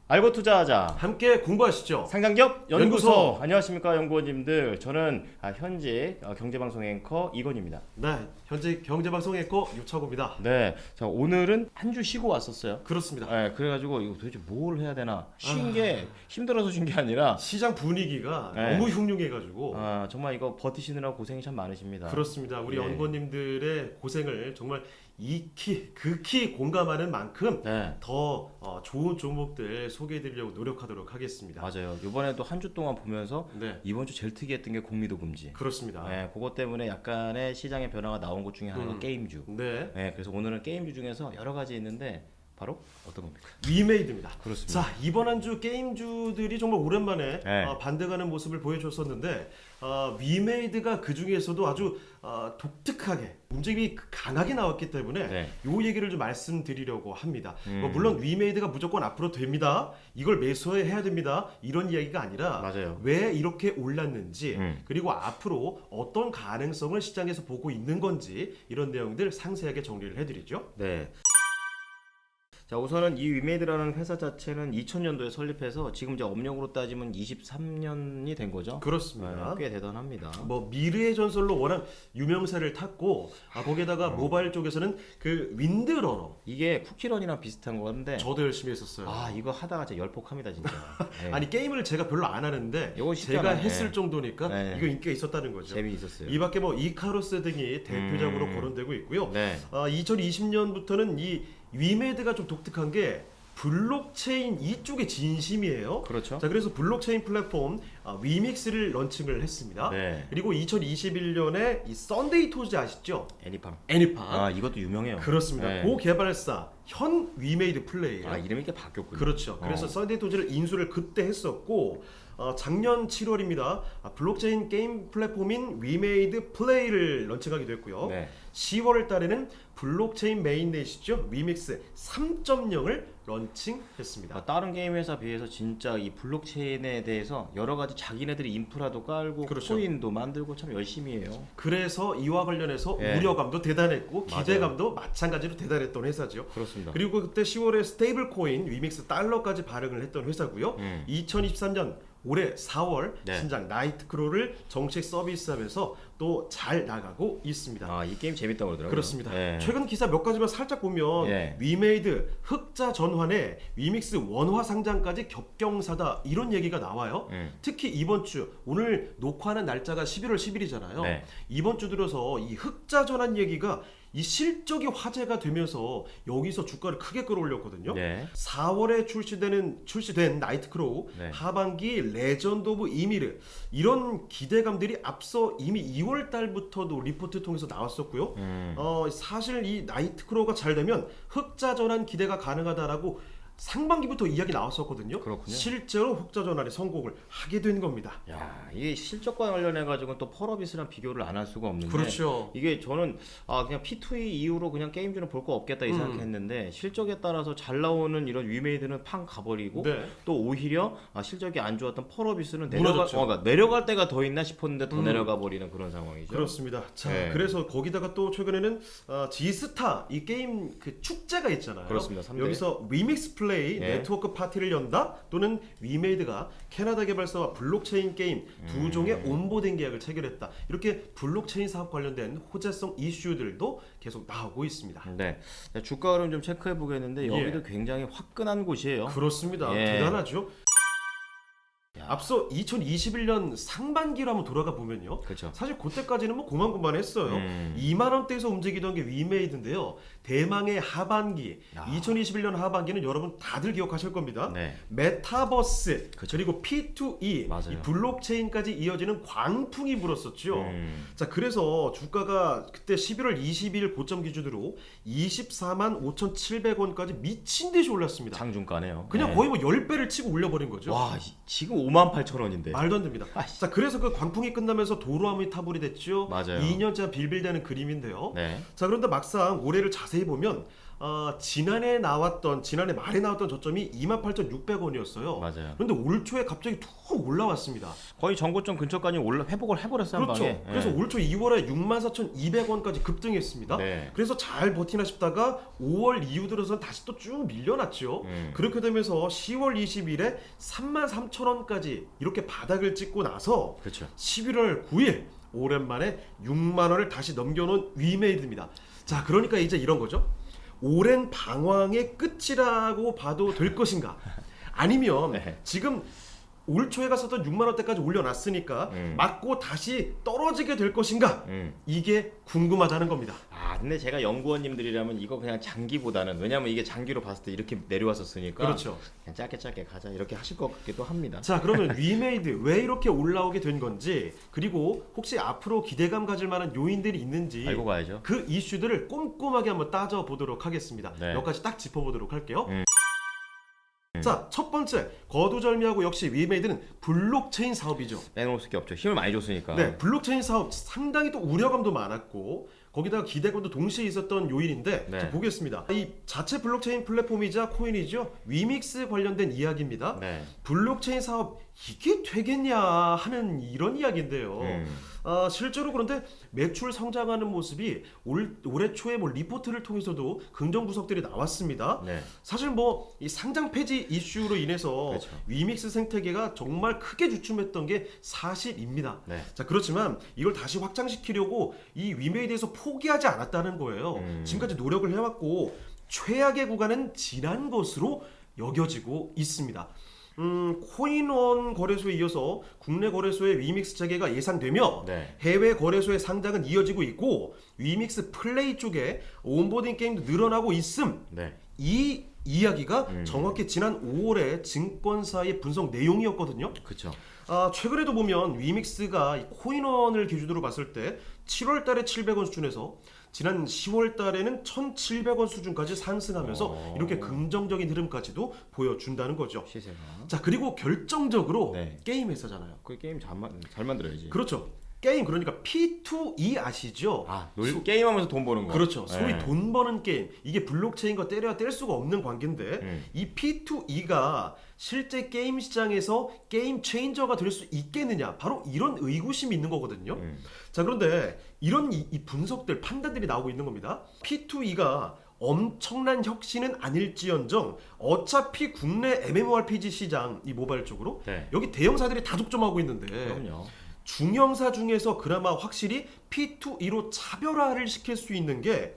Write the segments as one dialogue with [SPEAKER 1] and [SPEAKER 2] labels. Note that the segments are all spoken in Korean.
[SPEAKER 1] 알고 투자하자.
[SPEAKER 2] 함께 공부하시죠.
[SPEAKER 1] 상장기업 연구소.
[SPEAKER 2] 연구소.
[SPEAKER 1] 안녕하십니까 연구원님들. 저는 현재 경제방송 앵커 이건입니다.
[SPEAKER 2] 네, 현재 경제방송 앵커 유창호입니다.
[SPEAKER 1] 네, 자 오늘은 한 주 쉬고 왔었어요.
[SPEAKER 2] 그렇습니다.
[SPEAKER 1] 네, 그래가지고 이거 도대체 뭘 해야 되나 쉰 게 힘들어서 쉰 게 아니라
[SPEAKER 2] 시장 분위기가
[SPEAKER 1] 네.
[SPEAKER 2] 너무 흉흉해가지고
[SPEAKER 1] 정말 이거 버티시느라 고생이 참 많으십니다.
[SPEAKER 2] 그렇습니다. 우리
[SPEAKER 1] 예.
[SPEAKER 2] 연구원님들의 고생을 정말 극히 공감하는 만큼
[SPEAKER 1] 네.
[SPEAKER 2] 더 좋은 종목들 소개해드리려고 노력하도록 하겠습니다.
[SPEAKER 1] 맞아요. 이번에도 한 주 동안 보면서
[SPEAKER 2] 네,
[SPEAKER 1] 이번 주 제일 특이했던 게 공미도 금지.
[SPEAKER 2] 그렇습니다.
[SPEAKER 1] 네, 그것 때문에 약간의 시장의 변화가 나온 것 중에 하나가 게임주.
[SPEAKER 2] 네,
[SPEAKER 1] 네, 그래서 오늘은 게임주 중에서 여러 가지 있는데 바로 어떤 겁니까?
[SPEAKER 2] 위메이드입니다.
[SPEAKER 1] 그렇습니다.
[SPEAKER 2] 자, 이번 한 주 게임주들이 정말 오랜만에
[SPEAKER 1] 네.
[SPEAKER 2] 반등하는 모습을 보여줬었는데 위메이드가 그 중에서도 아주 독특하게 움직임이 강하게 나왔기 때문에
[SPEAKER 1] 네.
[SPEAKER 2] 요 얘기를 좀 말씀드리려고 합니다. 물론 위메이드가 무조건 앞으로 됩니다. 이걸 매수해야 됩니다. 이런 이야기가 아니라
[SPEAKER 1] 맞아요.
[SPEAKER 2] 왜 이렇게 올랐는지
[SPEAKER 1] 음.
[SPEAKER 2] 그리고 앞으로 어떤 가능성을 시장에서 보고 있는 건지 이런 내용들 상세하게 정리를 해드리죠.
[SPEAKER 1] 네. 자 우선은 이 위메이드라는 회사 자체는 2000년도에 설립해서 지금 이제 업력으로 따지면 23년이 된 거죠.
[SPEAKER 2] 그렇습니다.
[SPEAKER 1] 꽤 대단합니다.
[SPEAKER 2] 뭐 미르의 전설로 워낙 유명세를 탔고 거기에다가 모바일 쪽에서는 그 윈드러너
[SPEAKER 1] 이게 쿠키런이랑 비슷한 건데
[SPEAKER 2] 저도 열심히 했었어요.
[SPEAKER 1] 이거 하다가 진짜 열폭합니다 진짜. 네.
[SPEAKER 2] 아니 게임을 제가 별로 안 하는데
[SPEAKER 1] 이거
[SPEAKER 2] 제가
[SPEAKER 1] 쉽잖아요.
[SPEAKER 2] 했을
[SPEAKER 1] 네.
[SPEAKER 2] 정도니까
[SPEAKER 1] 네.
[SPEAKER 2] 이거 인기가 있었다는 거죠.
[SPEAKER 1] 재미있었어요.
[SPEAKER 2] 이 밖에 뭐 이카루스 등이 대표적으로 거론되고 있고요.
[SPEAKER 1] 네.
[SPEAKER 2] 2020년부터는 이 위메드가 좀 독특한 게 블록체인 이쪽의 진심이에요.
[SPEAKER 1] 그렇죠.
[SPEAKER 2] 자, 그래서 블록체인 플랫폼 위믹스를 런칭을 했습니다.
[SPEAKER 1] 네.
[SPEAKER 2] 그리고 2021년에 이 썬데이 토즈 아시죠?
[SPEAKER 1] 애니팡.
[SPEAKER 2] 애니팡.
[SPEAKER 1] 이것도 유명해요.
[SPEAKER 2] 그렇습니다.
[SPEAKER 1] 네.
[SPEAKER 2] 고 개발사 현 위메이드 플레이예요.
[SPEAKER 1] 이름이 이렇게 바뀌었군요.
[SPEAKER 2] 그렇죠. 그래서 썬데이 토즈를 인수를 그때 했었고 작년 7월입니다. 블록체인 게임 플랫폼인 위메이드 플레이를 런칭하게 됐고요.
[SPEAKER 1] 네.
[SPEAKER 2] 10월 달에는 블록체인 메인넷이죠. 위믹스 3.0을 런칭했습니다.
[SPEAKER 1] 다른 게임 회사 비해서 진짜 이 블록체인에 대해서 여러 가지 자기네들이 인프라도 깔고
[SPEAKER 2] 그렇죠.
[SPEAKER 1] 코인도 만들고 참 열심히 해요.
[SPEAKER 2] 그래서 이와 관련해서
[SPEAKER 1] 예.
[SPEAKER 2] 우려감도 대단했고
[SPEAKER 1] 맞아요.
[SPEAKER 2] 기대감도 마찬가지로 대단했던 회사죠.
[SPEAKER 1] 그렇습니다.
[SPEAKER 2] 그리고 그때 10월에 스테이블 코인 위믹스 달러까지 발행을 했던 회사고요. 2023년 올해 4월
[SPEAKER 1] 네.
[SPEAKER 2] 신작 나이트크로를 정식 서비스하면서 또 잘 나가고 있습니다.
[SPEAKER 1] 이 게임 재밌다고 그러더라고요.
[SPEAKER 2] 그렇습니다.
[SPEAKER 1] 네.
[SPEAKER 2] 최근 기사 몇 가지만 살짝 보면
[SPEAKER 1] 예.
[SPEAKER 2] 위메이드 흑자 전환에 위믹스 원화 상장까지 겹경사다 이런 얘기가 나와요. 특히 이번 주 오늘 녹화하는 날짜가 11월 10일이잖아요.
[SPEAKER 1] 네.
[SPEAKER 2] 이번 주 들어서 이 흑자 전환 얘기가 이 실적이 화제가 되면서 여기서 주가를 크게 끌어올렸거든요.
[SPEAKER 1] 네.
[SPEAKER 2] 4월에 출시된 나이트크로우,
[SPEAKER 1] 네.
[SPEAKER 2] 하반기 레전드 오브 이미르 이런 기대감들이 앞서 이미 2월 달부터도 리포트 통해서 나왔었고요. 사실 이 나이트크로우가 잘 되면 흑자 전환 기대가 가능하다라고 상반기부터 이야기 나왔었거든요.
[SPEAKER 1] 그렇군요.
[SPEAKER 2] 실제로 흑자 전환에 성공을 하게 된 겁니다.
[SPEAKER 1] 이게 실적과 관련해 가지고 또 펄어비스랑 비교를 안 할 수가 없는데
[SPEAKER 2] 그렇죠.
[SPEAKER 1] 이게 저는 그냥 P2E 이후로 그냥 게임주는 볼 거 없겠다 이 생각했는데 실적에 따라서 잘 나오는 이런 위메이드는 팡 가버리고
[SPEAKER 2] 네.
[SPEAKER 1] 또 오히려 실적이 안 좋았던 펄어비스는
[SPEAKER 2] 무너졌죠.
[SPEAKER 1] 내려갈 때가 더 있나 싶었는데 더 내려가 버리는 그런 상황이죠.
[SPEAKER 2] 그렇습니다. 자,
[SPEAKER 1] 네.
[SPEAKER 2] 그래서 거기다가 또 최근에는 지스타 이 게임 그 축제가 있잖아요.
[SPEAKER 1] 그렇습니다. 3대.
[SPEAKER 2] 여기서 위믹스 플레이
[SPEAKER 1] 네.
[SPEAKER 2] 네트워크 파티를 연다 또는 위메이드가 캐나다 개발사와 블록체인 게임 두 종의 온보딩 계약을 체결했다. 이렇게 블록체인 사업 관련된 호재성 이슈들도 계속 나오고 있습니다.
[SPEAKER 1] 네. 자, 주가 흐름 좀 체크해 보겠는데 여기도 굉장히 화끈한 곳이에요.
[SPEAKER 2] 그렇습니다.
[SPEAKER 1] 예.
[SPEAKER 2] 대단하죠. 앞서 2021년 상반기로 한번 돌아가 보면요.
[SPEAKER 1] 그렇죠.
[SPEAKER 2] 사실 그때까지는 뭐 고만고만했어요. 2만 원대에서 움직이던 게 위메이드인데요. 대망의 하반기, 2021년 하반기는 여러분 다들 기억하실 겁니다.
[SPEAKER 1] 네.
[SPEAKER 2] 메타버스 그리고 P2E
[SPEAKER 1] 맞아요.
[SPEAKER 2] 이 블록체인까지 이어지는 광풍이 불었었죠. 자, 그래서 주가가 그때 11월 22일 고점 기준으로 24만 5,700원까지 미친 듯이 올랐습니다.
[SPEAKER 1] 장중가네요.
[SPEAKER 2] 그냥
[SPEAKER 1] 네.
[SPEAKER 2] 거의 뭐 10배를 치고 올려버린 거죠.
[SPEAKER 1] 지금 58,000원인데.
[SPEAKER 2] 말도 안 됩니다. 자, 그래서 그 광풍이 끝나면서 도로함이 타불이 됐죠.
[SPEAKER 1] 맞아요.
[SPEAKER 2] 2년째 빌빌대는 그림인데요.
[SPEAKER 1] 네.
[SPEAKER 2] 자, 그런데 막상 올해를 자세히 보면 지난해 말에 나왔던 저점이 28,600원이었어요.
[SPEAKER 1] 맞아요.
[SPEAKER 2] 그런데 올 초에 갑자기 툭 올라왔습니다.
[SPEAKER 1] 거의 전고점 근처까지 회복을 해버렸어요. 한
[SPEAKER 2] 그렇죠.
[SPEAKER 1] 방에.
[SPEAKER 2] 그래서 올 초 2월에 64,200원까지 급등했습니다.
[SPEAKER 1] 네.
[SPEAKER 2] 그래서 잘 버티나 싶다가 5월 이후 들어서는 다시 또 쭉 밀려났죠. 그렇게 되면서 10월 20일에 33,000원까지 이렇게 바닥을 찍고 나서
[SPEAKER 1] 그렇죠.
[SPEAKER 2] 11월 9일 오랜만에 6만 원을 다시 넘겨놓은 위메이드입니다. 자, 그러니까 이제 이런 거죠. 오랜 방황의 끝이라고 봐도 될 것인가? 아니면
[SPEAKER 1] 네.
[SPEAKER 2] 지금 올 초에 갔었던 6만 원대까지 올려놨으니까 맞고 다시 떨어지게 될 것인가? 이게 궁금하다는 겁니다.
[SPEAKER 1] 아, 근데 제가 연구원님들이라면 이거 그냥 장기보다는, 왜냐면 이게 장기로 봤을 때 이렇게 내려왔었으니까
[SPEAKER 2] 그렇죠.
[SPEAKER 1] 그냥 짧게 가자 이렇게 하실 것 같기도 합니다.
[SPEAKER 2] 자, 그러면 위메이드 왜 이렇게 올라오게 된 건지, 그리고 혹시 앞으로 기대감 가질 만한 요인들이 있는지
[SPEAKER 1] 알고 가야죠.
[SPEAKER 2] 그 이슈들을 꼼꼼하게 한번 따져보도록 하겠습니다.
[SPEAKER 1] 네.
[SPEAKER 2] 몇 가지 딱 짚어보도록 할게요. 자, 첫 번째, 거두절미하고 역시 위메이드는 블록체인 사업이죠.
[SPEAKER 1] 빼놓을 수밖에 없죠. 힘을 많이 줬으니까.
[SPEAKER 2] 네, 블록체인 사업 상당히 또 우려감도 많았고 거기다가 기대감도 동시에 있었던 요인인데,
[SPEAKER 1] 네.
[SPEAKER 2] 자, 보겠습니다. 이 자체 블록체인 플랫폼이자 코인이죠. 위믹스 관련된 이야기입니다.
[SPEAKER 1] 네.
[SPEAKER 2] 블록체인 사업 이게 되겠냐 하는 이런 이야기인데요. 실제로 그런데 매출 성장하는 모습이 올해 초에 뭐 리포트를 통해서도 긍정 분석들이 나왔습니다.
[SPEAKER 1] 네.
[SPEAKER 2] 사실 뭐 이 상장 폐지 이슈로 인해서
[SPEAKER 1] 그렇죠.
[SPEAKER 2] 위믹스 생태계가 정말 크게 주춤했던 게 사실입니다.
[SPEAKER 1] 네.
[SPEAKER 2] 자, 그렇지만 이걸 다시 확장시키려고 이 위메이드에서 포기하지 않았다는 거예요. 지금까지 노력을 해왔고 최악의 구간은 지난 것으로 여겨지고 있습니다. 코인원 거래소에 이어서 국내 거래소의 위믹스 재개가 예상되며
[SPEAKER 1] 네.
[SPEAKER 2] 해외 거래소의 상장은 이어지고 있고 위믹스 플레이 쪽에 온보딩 게임도 늘어나고 있음.
[SPEAKER 1] 네.
[SPEAKER 2] 이 이야기가 정확히 지난 5월에 증권사의 분석 내용이었거든요.
[SPEAKER 1] 그렇죠.
[SPEAKER 2] 최근에도 보면 위믹스가 이 코인원을 기준으로 봤을 때 7월 달에 700원 수준에서 지난 10월 달에는 1,700원 수준까지 상승하면서 이렇게 긍정적인 흐름까지도 보여준다는 거죠.
[SPEAKER 1] 시세가.
[SPEAKER 2] 자, 그리고 결정적으로
[SPEAKER 1] 네.
[SPEAKER 2] 게임 회사잖아요.
[SPEAKER 1] 그 게임 잘 만들어야지.
[SPEAKER 2] 그렇죠. 게임, 그러니까 P2E 아시죠?
[SPEAKER 1] 아, 게임하면서 돈 버는 거.
[SPEAKER 2] 그렇죠. 소위
[SPEAKER 1] 네.
[SPEAKER 2] 돈 버는 게임. 이게 블록체인과 때려야 뗄 수가 없는 관계인데 이 P2E가 실제 게임 시장에서 게임 체인저가 될 수 있겠느냐, 바로 이런 의구심이 있는 거거든요. 자, 그런데 이런 이 분석들, 판단들이 나오고 있는 겁니다. P2E가 엄청난 혁신은 아닐지언정 어차피 국내 MMORPG 시장, 이 모바일 쪽으로
[SPEAKER 1] 네.
[SPEAKER 2] 여기 대형사들이 다 독점하고 있는데
[SPEAKER 1] 그럼요.
[SPEAKER 2] 중형사 중에서 그나마 확실히 P2E로 차별화를 시킬 수 있는 게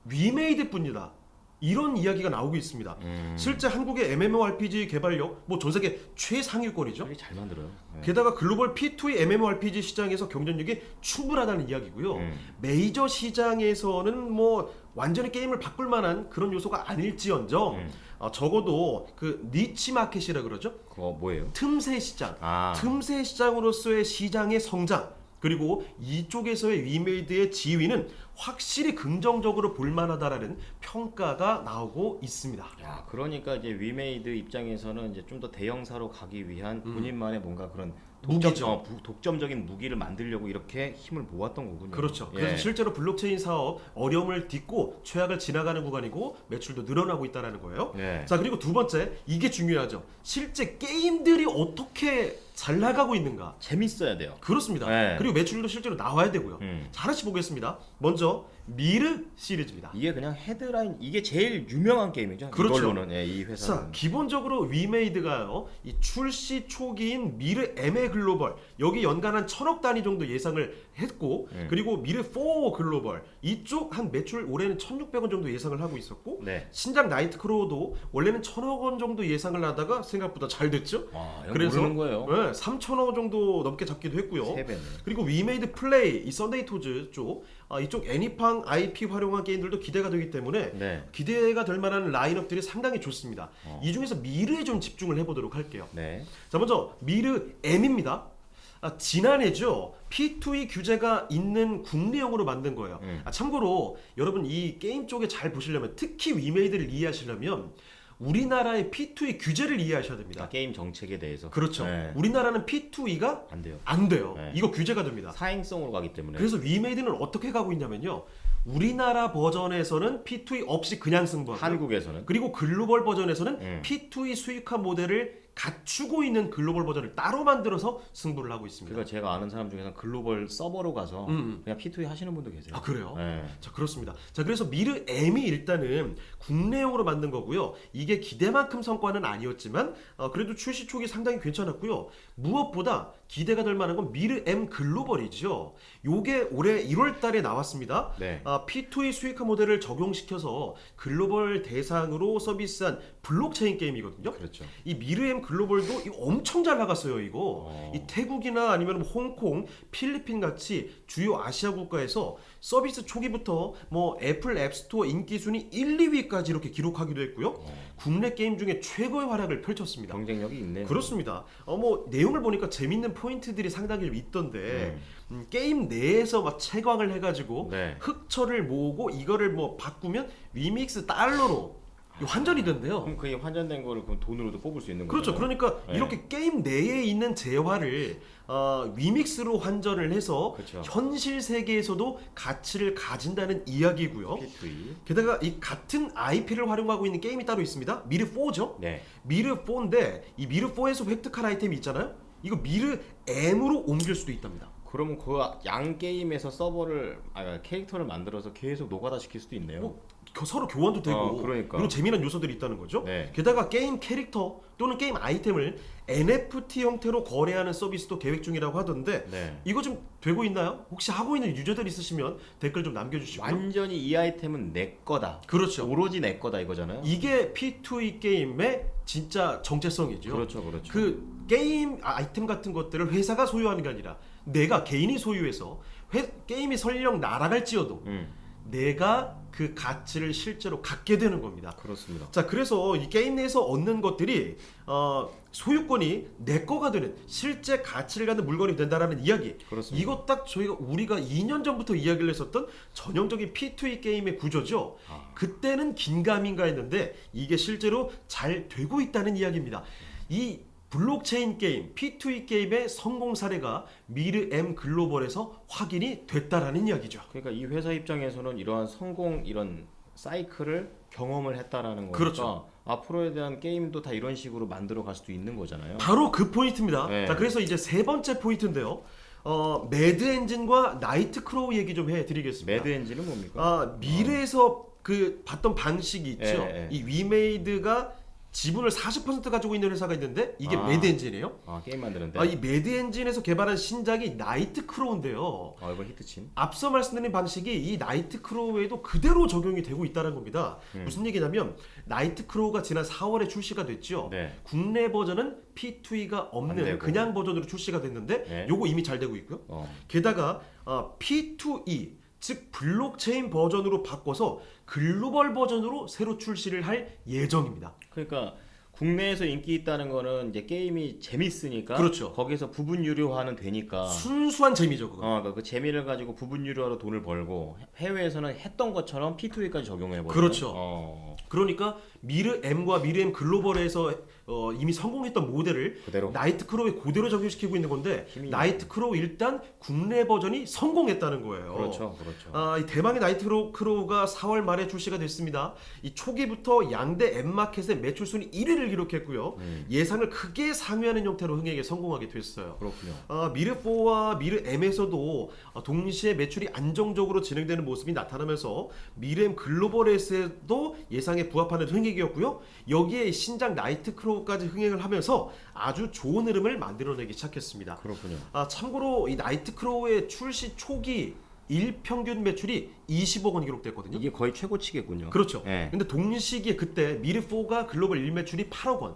[SPEAKER 2] 위메이드 뿐이다, 이런 이야기가 나오고 있습니다. 실제 한국의 MMORPG 개발력 뭐 전세계 최상위권이죠.
[SPEAKER 1] 되게 잘 만들어요. 네.
[SPEAKER 2] 게다가 글로벌 P2E MMORPG 시장에서 경쟁력이 충분하다는 이야기고요. 메이저 시장에서는 뭐 완전히 게임을 바꿀 만한 그런 요소가 아닐지언정 적어도 그 니치 마켓이라 그러죠.
[SPEAKER 1] 그거 뭐예요?
[SPEAKER 2] 틈새 시장.
[SPEAKER 1] 아.
[SPEAKER 2] 틈새 시장으로서의 시장의 성장, 그리고 이쪽에서의 위메이드의 지위는 확실히 긍정적으로 볼만하다라는 평가가 나오고 있습니다.
[SPEAKER 1] 야, 그러니까 이제 위메이드 입장에서는 이제 좀 더 대형사로 가기 위한 본인만의 뭔가 그런
[SPEAKER 2] 무기죠.
[SPEAKER 1] 독점적인 무기를 만들려고 이렇게 힘을 모았던 거군요.
[SPEAKER 2] 그렇죠.
[SPEAKER 1] 예.
[SPEAKER 2] 그래서 실제로 블록체인 사업 어려움을 딛고 최악을 지나가는 구간이고 매출도 늘어나고 있다는 거예요.
[SPEAKER 1] 네.
[SPEAKER 2] 자, 그리고 두 번째, 이게 중요하죠. 실제 게임들이 어떻게 잘 나가고 있는가.
[SPEAKER 1] 재밌어야 돼요.
[SPEAKER 2] 그렇습니다.
[SPEAKER 1] 네.
[SPEAKER 2] 그리고 매출도 실제로 나와야 되고요. 자, 하나씩 보겠습니다. 먼저 미르 시리즈입니다.
[SPEAKER 1] 이게 그냥 헤드라인, 이게 제일 유명한 게임이죠.
[SPEAKER 2] 그렇죠.
[SPEAKER 1] 이걸로는 이 회사는.
[SPEAKER 2] 자, 기본적으로 위메이드가요, 이 출시 초기인 미르 MA 글로벌, 여기 연간 한 1,000억 단위 정도 예상을 했고, 그리고 미르 4 글로벌, 이쪽 한 매출 올해는 1,600원 정도 예상을 하고 있었고,
[SPEAKER 1] 네.
[SPEAKER 2] 신작 나이트크로우도 원래는 1,000억 원 정도 예상을 하다가 생각보다 잘 됐죠.
[SPEAKER 1] 와, 이거
[SPEAKER 2] 그래서
[SPEAKER 1] 모르는 거예요.
[SPEAKER 2] 네, 3,000억 정도 넘게 잡기도 했고요.
[SPEAKER 1] 3배네.
[SPEAKER 2] 그리고 위메이드 플레이, 이 썬데이 토즈 쪽, 이쪽 애니팡 IP 활용한 게임들도 기대가 되기 때문에
[SPEAKER 1] 네.
[SPEAKER 2] 기대가 될 만한 라인업들이 상당히 좋습니다. 이 중에서 미르에 좀 집중을 해보도록 할게요.
[SPEAKER 1] 네.
[SPEAKER 2] 자, 먼저 미르 M입니다. 지난해죠. P2E 규제가 있는 국내용으로 만든 거예요. 참고로 여러분 이 게임 쪽에 잘 보시려면, 특히 위메이드를 이해하시려면 우리나라의 P2E 규제를 이해하셔야 됩니다.
[SPEAKER 1] 게임 정책에 대해서.
[SPEAKER 2] 그렇죠.
[SPEAKER 1] 네.
[SPEAKER 2] 우리나라는 P2E가
[SPEAKER 1] 안 돼요.
[SPEAKER 2] 안 돼요.
[SPEAKER 1] 네.
[SPEAKER 2] 이거 규제가 됩니다.
[SPEAKER 1] 사행성으로 가기 때문에.
[SPEAKER 2] 그래서 위메이드는 어떻게 가고 있냐면요, 우리나라 버전에서는 P2E 없이 그냥 승부하고
[SPEAKER 1] 한국에서는
[SPEAKER 2] 그리고 글로벌 버전에서는 P2E 수익화 모델을 갖추고 있는 글로벌 버전을 따로 만들어서 승부를 하고 있습니다.
[SPEAKER 1] 그러니까 제가 아는 사람 중에서 글로벌 서버로 가서 그냥 P2E 하시는 분도 계세요.
[SPEAKER 2] 아 그래요?
[SPEAKER 1] 네.
[SPEAKER 2] 자 그렇습니다. 자 그래서 미르 M이 일단은 국내용으로 만든 거고요. 이게 기대만큼 성과는 아니었지만 그래도 출시 초기 상당히 괜찮았고요. 무엇보다 기대가 될 만한 건 미르 M 글로벌이죠. 요게 올해 1월달에 나왔습니다.
[SPEAKER 1] 네.
[SPEAKER 2] P2E 수익화 모델을 적용시켜서 글로벌 대상으로 서비스한 블록체인 게임이거든요.
[SPEAKER 1] 그렇죠.
[SPEAKER 2] 이 미르 M 글로벌도 이거 엄청 잘 나갔어요. 이거 이 태국이나 아니면 홍콩, 필리핀 같이 주요 아시아 국가에서 서비스 초기부터 뭐 애플 앱스토어 인기 순위 1, 2위까지 이렇게 기록하기도 했고요. 국내 게임 중에 최고의 활약을 펼쳤습니다.
[SPEAKER 1] 경쟁력이 있네요.
[SPEAKER 2] 그렇습니다. 뭐 내용을 보니까 재밌는 포인트들이 상당히 좀 있던데 게임 내에서 막 채광을 해가지고
[SPEAKER 1] 네.
[SPEAKER 2] 흑철을 모으고 이거를 뭐 바꾸면 리믹스 달러로 환전이 된대요.
[SPEAKER 1] 그럼 그게 환전된 거를 그럼 돈으로도 뽑을 수 있는
[SPEAKER 2] 그렇죠.
[SPEAKER 1] 거죠.
[SPEAKER 2] 그러니까
[SPEAKER 1] 네.
[SPEAKER 2] 이렇게 게임 내에 있는 재화를 위믹스로 환전을 해서
[SPEAKER 1] 그렇죠.
[SPEAKER 2] 현실 세계에서도 가치를 가진다는 이야기고요.
[SPEAKER 1] P2E.
[SPEAKER 2] 게다가 이 같은 IP를 활용하고 있는 게임이 따로 있습니다. 미르 4죠.
[SPEAKER 1] 네.
[SPEAKER 2] 미르 4인데 이 미르 4에서 획득할 아이템이 있잖아요. 이거 미르 M으로 옮길 수도 있답니다.
[SPEAKER 1] 그러면 그 양 게임에서 서버를 캐릭터를 만들어서 계속 노가다 시킬 수도 있네요.
[SPEAKER 2] 뭐 서로 교환도 되고
[SPEAKER 1] 그러니까.
[SPEAKER 2] 그리고 재미난 요소들이 있다는 거죠.
[SPEAKER 1] 네.
[SPEAKER 2] 게다가 게임 캐릭터 또는 게임 아이템을 NFT 형태로 거래하는 서비스도 계획 중이라고 하던데
[SPEAKER 1] 네.
[SPEAKER 2] 이거 좀 되고 있나요? 혹시 하고 있는 유저들 있으시면 댓글 좀 남겨주시고요.
[SPEAKER 1] 완전히 이 아이템은 내 거다.
[SPEAKER 2] 그렇죠.
[SPEAKER 1] 오로지 내 거다 이거잖아요.
[SPEAKER 2] 이게 P2E 게임의 진짜 정체성이죠.
[SPEAKER 1] 그렇죠, 그렇죠.
[SPEAKER 2] 그 게임 아이템 같은 것들을 회사가 소유하는 게 아니라 내가 개인이 소유해서 게임이 설령 날아갈지어도 내가 그 가치를 실제로 갖게 되는 겁니다.
[SPEAKER 1] 그렇습니다.
[SPEAKER 2] 자, 그래서 이 게임 내에서 얻는 것들이 소유권이 내 거가 되는 실제 가치를 갖는 물건이 된다라는 이야기.
[SPEAKER 1] 그렇습니다.
[SPEAKER 2] 이거 딱 우리가 2년 전부터 이야기를 했었던 전형적인 P2E 게임의 구조죠. 그때는 긴가민가 했는데 이게 실제로 잘 되고 있다는 이야기입니다. 이 블록체인 게임, P2E 게임의 성공 사례가 미르 M 글로벌에서 확인이 됐다라는 이야기죠.
[SPEAKER 1] 그러니까 이 회사 입장에서는 이러한 성공 이런 사이클을 경험을 했다라는 거니까
[SPEAKER 2] 그렇죠.
[SPEAKER 1] 앞으로에 대한 게임도 다 이런 식으로 만들어 갈 수도 있는 거잖아요.
[SPEAKER 2] 바로 그 포인트입니다.
[SPEAKER 1] 네.
[SPEAKER 2] 자, 그래서 이제 세 번째 포인트인데요. 매드 엔진과 나이트 크로우 얘기 좀 해드리겠습니다.
[SPEAKER 1] 매드 엔진은 뭡니까?
[SPEAKER 2] 미래에서 그 봤던 방식이 있죠.
[SPEAKER 1] 예, 예.
[SPEAKER 2] 이 위메이드가 지분을 40% 가지고 있는 회사가 있는데 이게
[SPEAKER 1] 아.
[SPEAKER 2] 매드 엔진이에요.
[SPEAKER 1] 게임 만드는데.
[SPEAKER 2] 이 매드 엔진에서 개발한 신작이 나이트 크로우인데요.
[SPEAKER 1] 이번 히트친.
[SPEAKER 2] 앞서 말씀드린 방식이 이 나이트 크로우에도 그대로 적용이 되고 있다는 겁니다. 무슨 얘기냐면 나이트 크로우가 지난 4월에 출시가 됐죠.
[SPEAKER 1] 네.
[SPEAKER 2] 국내 버전은 P2E가
[SPEAKER 1] 안
[SPEAKER 2] 없는
[SPEAKER 1] 되고.
[SPEAKER 2] 그냥 버전으로 출시가 됐는데
[SPEAKER 1] 네.
[SPEAKER 2] 요거 이미 잘 되고 있고요. 게다가 P2E 즉 블록체인 버전으로 바꿔서 글로벌 버전으로 새로 출시를 할 예정입니다.
[SPEAKER 1] 그러니까 국내에서 인기 있다는 거는 이제 게임이 재밌으니까
[SPEAKER 2] 그렇죠.
[SPEAKER 1] 거기서 부분 유료화는 되니까
[SPEAKER 2] 순수한 재미죠, 그거.
[SPEAKER 1] 그러니까 그 재미를 가지고 부분 유료화로 돈을 벌고 해외에서는 했던 것처럼 P2E까지 적용해 버리고
[SPEAKER 2] 그렇죠. 그러니까 미르 M과 미르 M 글로벌에서 이미 성공했던 모델을
[SPEAKER 1] 그대로
[SPEAKER 2] 나이트 크로우에 그대로 적용시키고 있는 건데
[SPEAKER 1] 힘이
[SPEAKER 2] 나이트 크로우 일단 국내 버전이 성공했다는 거예요.
[SPEAKER 1] 그렇죠.
[SPEAKER 2] 이 대망의 나이트 크로우가 4월 말에 출시가 됐습니다. 이 초기부터 양대 앱마켓의 매출 순위 1위를 기록했고요. 예상을 크게 상회하는 형태로 흥행에 성공하게 됐어요.
[SPEAKER 1] 그렇군요.
[SPEAKER 2] 미르 4와 미르 M에서도 동시에 매출이 안정적으로 진행되는 모습이 나타나면서 미르 M 글로벌에서도 예상에 부합하는 흥행이었고요. 여기에 신작 나이트 크로우까지 흥행을 하면서 아주 좋은 흐름을 만들어내기 시작했습니다.
[SPEAKER 1] 그렇군요.
[SPEAKER 2] 참고로 이 나이트 크로우의 출시 초기 일평균 매출이 20억 원 기록됐거든요.
[SPEAKER 1] 이게 거의 최고치겠군요.
[SPEAKER 2] 그렇죠.
[SPEAKER 1] 네.
[SPEAKER 2] 근데 동시기에 그때 미르4가 글로벌 일매출이 8억 원.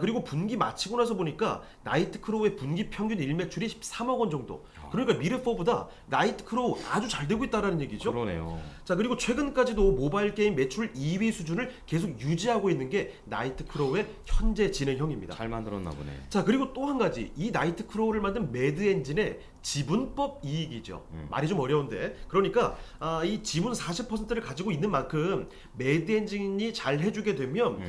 [SPEAKER 2] 그리고 분기 마치고 나서 보니까 나이트 크로우의 분기 평균 일매출이 13억 원 정도. 그러니까 미르4보다 나이트 크로우 아주 잘 되고 있다라는 얘기죠.
[SPEAKER 1] 그러네요.
[SPEAKER 2] 자, 그리고 최근까지도 모바일 게임 매출 2위 수준을 계속 유지하고 있는 게 나이트 크로우의 현재 진행형입니다.
[SPEAKER 1] 잘 만들었나 보네.
[SPEAKER 2] 자, 그리고 또 한 가지 이 나이트 크로우를 만든 매드 엔진의 지분법 이익이죠. 말이 좀 어려운데 어려운데 그러니까 이 지분 40%를 가지고 있는 만큼 매드 엔진이 잘 해주게 되면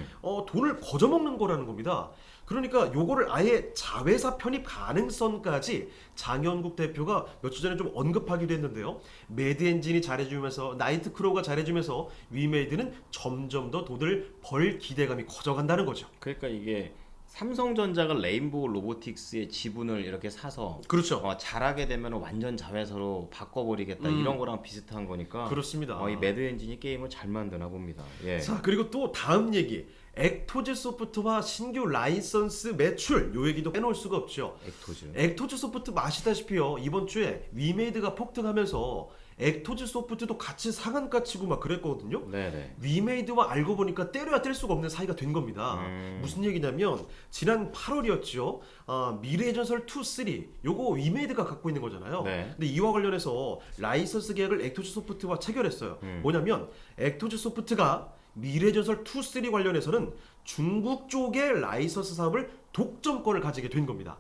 [SPEAKER 2] 돈을 거저먹는 거라는 겁니다. 그러니까 요거를 아예 자회사 편입 가능성까지 장현국 대표가 며칠 전에 좀 언급하기도 했는데요. 매드 엔진이 잘해주면서 나이트크로우가 잘해주면서 위메이드는 점점 더 돈을 벌 기대감이 커져간다는 거죠.
[SPEAKER 1] 그러니까 이게 삼성전자가 레인보우 로보틱스의 지분을 이렇게 사서
[SPEAKER 2] 그렇죠.
[SPEAKER 1] 잘하게 되면 완전 자회사로 바꿔버리겠다 이런 거랑 비슷한 거니까
[SPEAKER 2] 그렇습니다.
[SPEAKER 1] 이 매드 엔진이 게임을 잘 만드나 봅니다. 예.
[SPEAKER 2] 자, 그리고 또 다음 얘기. 액토즈 소프트와 신규 라이선스 매출 요 얘기도 빼놓을 수가 없죠. 액토즈 소프트 아시다시피요. 이번 주에 위메이드가 폭등하면서 액토즈 소프트도 같이 상한가 치고 막 그랬거든요.
[SPEAKER 1] 네네.
[SPEAKER 2] 위메이드와 알고 보니까 때려야 뗄 수가 없는 사이가 된 겁니다. 무슨 얘기냐면 지난 8월이었죠. 미래의 전설 2, 3 요거 위메이드가 갖고 있는 거잖아요.
[SPEAKER 1] 네.
[SPEAKER 2] 근데 이와 관련해서 라이선스 계약을 액토즈 소프트와 체결했어요. 뭐냐면 액토즈 소프트가 미래의 전설 2, 3 관련해서는 중국 쪽의 라이선스 사업을 독점권을 가지게 된 겁니다.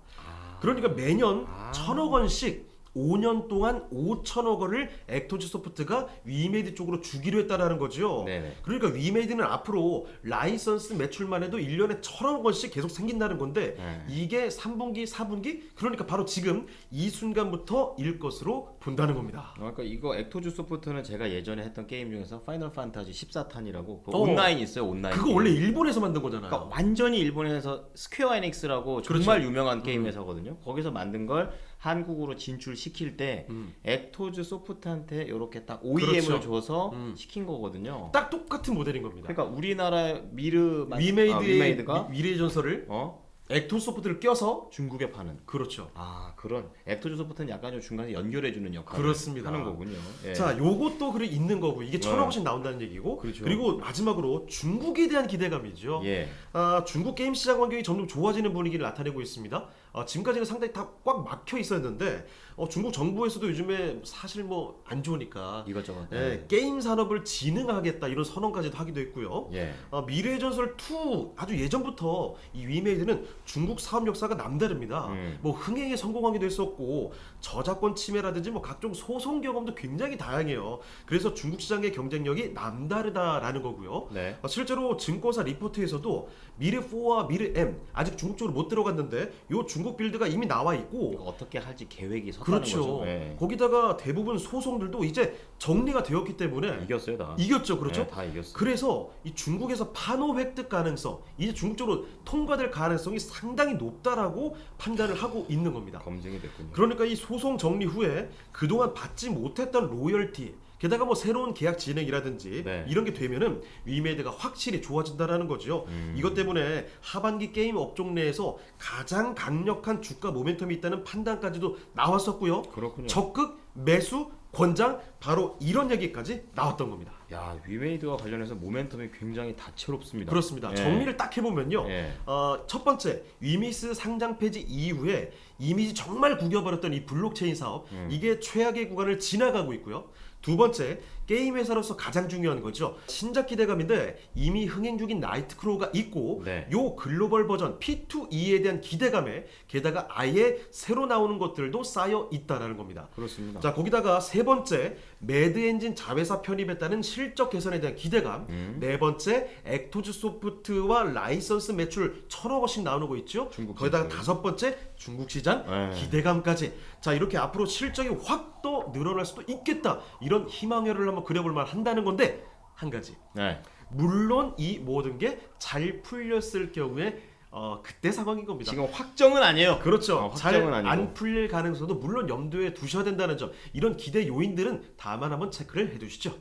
[SPEAKER 2] 그러니까 매년 1,000억 원씩 5년 동안 5천억 원을 액토즈 소프트가 위메이드 쪽으로 주기로 했다라는 거죠.
[SPEAKER 1] 네네.
[SPEAKER 2] 그러니까 위메이드는 앞으로 라이선스 매출만 해도 1년에 1,000억 원씩 계속 생긴다는 건데 이게 3분기, 4분기? 그러니까 바로 지금 이 순간부터 일 것으로 본다는 겁니다.
[SPEAKER 1] 그러니까 이거 액토즈 소프트는 제가 예전에 했던 게임 중에서 파이널 판타지 14탄이라고 온라인 있어요. 온라인.
[SPEAKER 2] 그거
[SPEAKER 1] 게임.
[SPEAKER 2] 원래 일본에서 만든 거잖아요.
[SPEAKER 1] 그러니까 완전히 일본에서 스퀘어 에닉스라고 정말 유명한 게임 회사거든요. 거기서 만든 걸 한국으로 진출시킬 때 액토즈 소프트한테 이렇게 딱 OEM을
[SPEAKER 2] 그렇죠.
[SPEAKER 1] 줘서 시킨 거거든요.
[SPEAKER 2] 딱 똑같은 모델인 겁니다.
[SPEAKER 1] 그러니까 우리나라
[SPEAKER 2] 위메이드가 미래의 전설을
[SPEAKER 1] 어?
[SPEAKER 2] 액토즈 소프트를 껴서
[SPEAKER 1] 중국에 파는.
[SPEAKER 2] 그렇죠.
[SPEAKER 1] 그런 액토즈 소프트는 약간 좀 중간에 연결해주는 역할을
[SPEAKER 2] 그렇습니다.
[SPEAKER 1] 하는 거군요. 예.
[SPEAKER 2] 자, 요것도 그래 있는 거고 이게 1,000억 원씩 나온다는 얘기고
[SPEAKER 1] 그렇죠.
[SPEAKER 2] 그리고 마지막으로 중국에 대한 기대감이죠.
[SPEAKER 1] 예.
[SPEAKER 2] 중국 게임 시장 환경이 점점 좋아지는 분위기를 나타내고 있습니다. 지금까지는 상당히 다 꽉 막혀 있었는데 중국 정부에서도 요즘에 사실 뭐 안 좋으니까
[SPEAKER 1] 이것저것.
[SPEAKER 2] 게임 산업을 진흥하겠다 이런 선언까지도 하기도 했고요.
[SPEAKER 1] 예.
[SPEAKER 2] 미래의 전설 2 아주 예전부터 이 위메이드는 중국 사업 역사가 남다릅니다. 뭐 흥행에 성공하기도 했었고 저작권 침해라든지 뭐 각종 소송 경험도 굉장히 다양해요. 그래서 중국 시장의 경쟁력이 남다르다라는 거고요.
[SPEAKER 1] 네.
[SPEAKER 2] 실제로 증권사 리포트에서도 미래 4와 미래 M 아직 중국 쪽으로 못 들어갔는데 요 중국 빌드가 이미 나와 있고
[SPEAKER 1] 어떻게 할지 계획이 섰다는
[SPEAKER 2] 그렇죠.
[SPEAKER 1] 거죠. 예.
[SPEAKER 2] 거기다가 대부분 소송들도 이제 정리가 되었기 때문에
[SPEAKER 1] 이겼어요 다.
[SPEAKER 2] 이겼죠, 그렇죠?
[SPEAKER 1] 네, 다 이겼어요.
[SPEAKER 2] 그래서 이 중국에서 판호 획득 가능성, 이제 중국 쪽으로 통과될 가능성이 상당히 높다라고 판단을 하고 있는 겁니다.
[SPEAKER 1] 검증이 됐군요.
[SPEAKER 2] 그러니까 이 소송 정리 후에 그동안 받지 못했던 로열티, 게다가 뭐 새로운 계약 진행이라든지
[SPEAKER 1] 네.
[SPEAKER 2] 이런 게 되면은 위메이드가 확실히 좋아진다라는 거죠. 이것 때문에 하반기 게임 업종 내에서 가장 강력한 주가 모멘텀이 있다는 판단까지도 나왔었고요.
[SPEAKER 1] 그렇군요.
[SPEAKER 2] 적극 매수 권장 바로 이런 얘기까지 나왔던 겁니다.
[SPEAKER 1] 야, 위메이드와 관련해서 모멘텀이 굉장히 다채롭습니다.
[SPEAKER 2] 그렇습니다.
[SPEAKER 1] 예.
[SPEAKER 2] 정리를 딱 해보면요.
[SPEAKER 1] 예.
[SPEAKER 2] 첫 번째 위미스 상장 폐지 이후에 이미지 정말 구겨버렸던 이 블록체인 사업 이게 최악의 구간을 지나가고 있고요. 두 번째 게임 회사로서 가장 중요한 거죠. 신작 기대감인데 이미 흥행 중인 나이트크로우가 있고
[SPEAKER 1] 네.
[SPEAKER 2] 요 글로벌 버전 P2E에 대한 기대감에 게다가 아예 새로 나오는 것들도 쌓여 있다라는 겁니다.
[SPEAKER 1] 그렇습니다.
[SPEAKER 2] 자, 거기다가 세 번째 매드 엔진 자회사 편입에 따른 실적 개선에 대한 기대감. 네 번째 액토즈 소프트와 라이선스 매출 1,000억 원씩 나오고 있죠. 거기다가
[SPEAKER 1] 진출.
[SPEAKER 2] 다섯 번째 중국 시장
[SPEAKER 1] 네.
[SPEAKER 2] 기대감까지. 자, 이렇게 앞으로 실적이 확 더 늘어날 수도 있겠다. 이런 희망회를 한번 그려볼 만 한다는 건데 한 가지.
[SPEAKER 1] 네.
[SPEAKER 2] 물론 이 모든 게 잘 풀렸을 경우에 그때 상황인 겁니다.
[SPEAKER 1] 지금 확정은 아니에요.
[SPEAKER 2] 그렇죠. 잘
[SPEAKER 1] 확정은 아니고.
[SPEAKER 2] 안 풀릴 가능성도 물론 염두에 두셔야 된다는 점. 이런 기대 요인들은 다만 한번 체크를 해두시죠.